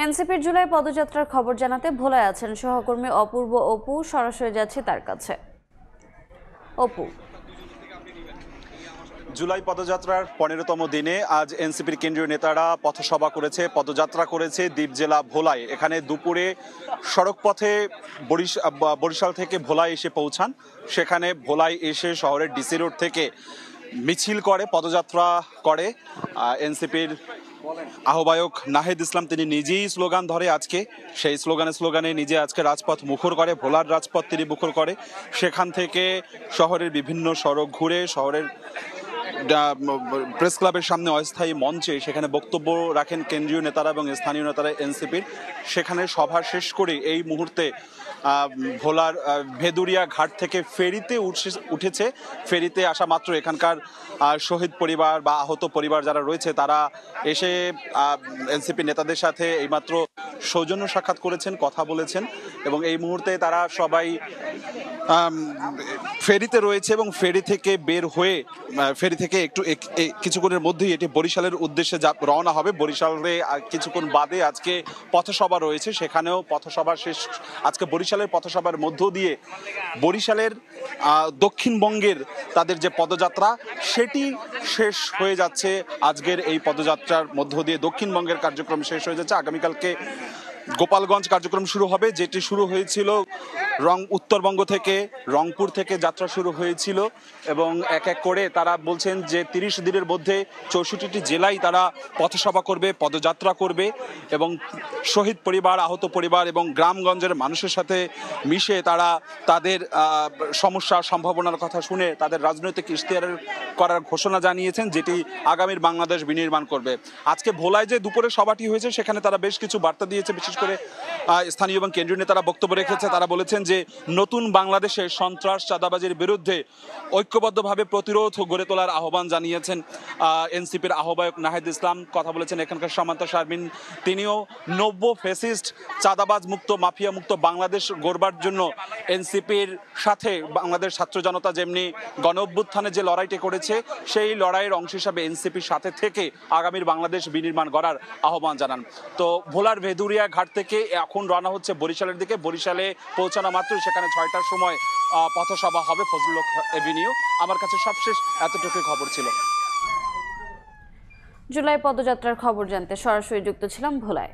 এনসিপির জুলাই পদযাত্রার খবর জানাতে ভোলায় আছেন সহকর্মী অপূর্ব। অপু, সরাসরি যাচ্ছে তার কাছে। অপু, জুলাই পদযাত্রার ১৫তম দিনে আজ এনসিপির কেন্দ্রীয় নেতারা পথসভা করেছে, পদযাত্রা করেছে দ্বীপ জেলা ভোলায়। এখানে দুপুরে সড়কপথে বরিশাল থেকে ভোলায় এসে পৌঁছান। সেখানে ভোলায় এসে শহরের ডিসি রোড থেকে মিছিল করে, পদযাত্রা করে এনসিপির আহ্বায়ক নাহিদ ইসলাম। তিনি নিজেই স্লোগান ধরে আজকে, সেই স্লোগানে নিজে আজকে রাজপথ মুখর করে, ভোলার রাজপথ তিনি মুখর করে। সেখান থেকে শহরের বিভিন্ন সড়ক ঘুরে শহরের প্রেস ক্লাবের সামনে অস্থায়ী মঞ্চে সেখানে বক্তব্য রাখেন কেন্দ্রীয় নেতারা এবং স্থানীয় নেতারা এনসিপির। সেখানে সভা শেষ করে এই মুহূর্তে ভোলার ভেদুরিয়া ঘাট থেকে ফেরিতে উঠেছে। ফেরিতে আসা মাত্র এখানকার শহীদ পরিবার বা আহত পরিবার যারা রয়েছে তারা এসে এনসিপি নেতাদের সাথে এইমাত্র সৌজন্য সাক্ষাৎ করেছেন, কথা বলেছেন এবং এই মুহূর্তে তারা সবাই ফেরিতে রয়েছে এবং ফেরি থেকে বের হয়ে ফেরি থেকে একটু কিছুক্ষণের মধ্যেই এটি বরিশালের উদ্দেশ্যে রওনা হবে। বরিশালে কিছুক্ষণ বাদে আজকে পথসভা রয়েছে, সেখানেও পথসভা শেষ। আজকে বরিশালের পথসভার মধ্য দিয়ে বরিশালের দক্ষিণবঙ্গের তাদের যে পদযাত্রা সেটি শেষ হয়ে যাচ্ছে। আজকের এই পদযাত্রার মধ্য দিয়ে দক্ষিণবঙ্গের কার্যক্রম শেষ হয়ে যাচ্ছে। আগামীকালকে গোপালগঞ্জ কার্যক্রম শুরু হবে, যেটি শুরু হয়েছিল উত্তরবঙ্গ থেকে, রংপুর থেকে যাত্রা শুরু হয়েছিল এবং এক এক করে তারা বলছেন যে ৩০ দিনের মধ্যে ৬৪টি জেলায় তারা পথসভা করবে, পদযাত্রা করবে এবং শহীদ পরিবার, আহত পরিবার এবং গ্রামগঞ্জের মানুষের সাথে মিশে তারা তাদের সমস্যা সম্ভাবনার কথা শুনে তাদের রাজনৈতিক ইশতেহার করার ঘোষণা জানিয়েছেন, যেটি আগামীর বাংলাদেশ বিনির্মাণ করবে। আজকে ভোলায় যে দুপুরে সভাটি হয়েছে সেখানে তারা বেশ কিছু বার্তা দিয়েছে, বিশেষ করে স্থানীয় এবং কেন্দ্রীয় নেতারা বক্তব্য রেখেছে। তারা বলেছেন যে নতুন বাংলাদেশে সন্ত্রাস চাঁদাবাজির বিরুদ্ধে ঐক্যবদ্ধভাবে প্রতিরোধ গড়ে তোলার আহ্বান জানিয়েছেন এনসিপির আহ্বায়ক নাহিদ ইসলাম। কথা বলেছেন এখানকার সামান্তা শারমিন, তিনিও নব্য ফ্যাসিস্ট চাঁদাবাজ মুক্ত মাফিয়া মুক্ত বাংলাদেশ গড়বার জন্য এনসিপির সাথে বাংলাদেশ ছাত্র জনতা যেমনি গণ অভ্যুত্থানে যে লড়াইটি করেছে সেই লড়াইয়ের অংশ হিসাবে এনসিপির সাথে থেকে আগামীর বাংলাদেশ বিনির্মাণ করার আহ্বান জানান। তো ভোলার ভেদুরিয়া ঘাট থেকে এখন রওনা হচ্ছে বরিশালের দিকে। বরিশালে পৌঁছানো মাত্রই সেখানে ৬টার সময় পথসভা হবে ফজলুল হক এভিনিউ। আমার কাছে সবশেষ এতটুকুই খবর ছিল। জুলাই পদযাত্রার খবর জানতে সরাসরি যুক্ত ছিলাম ভোলায়।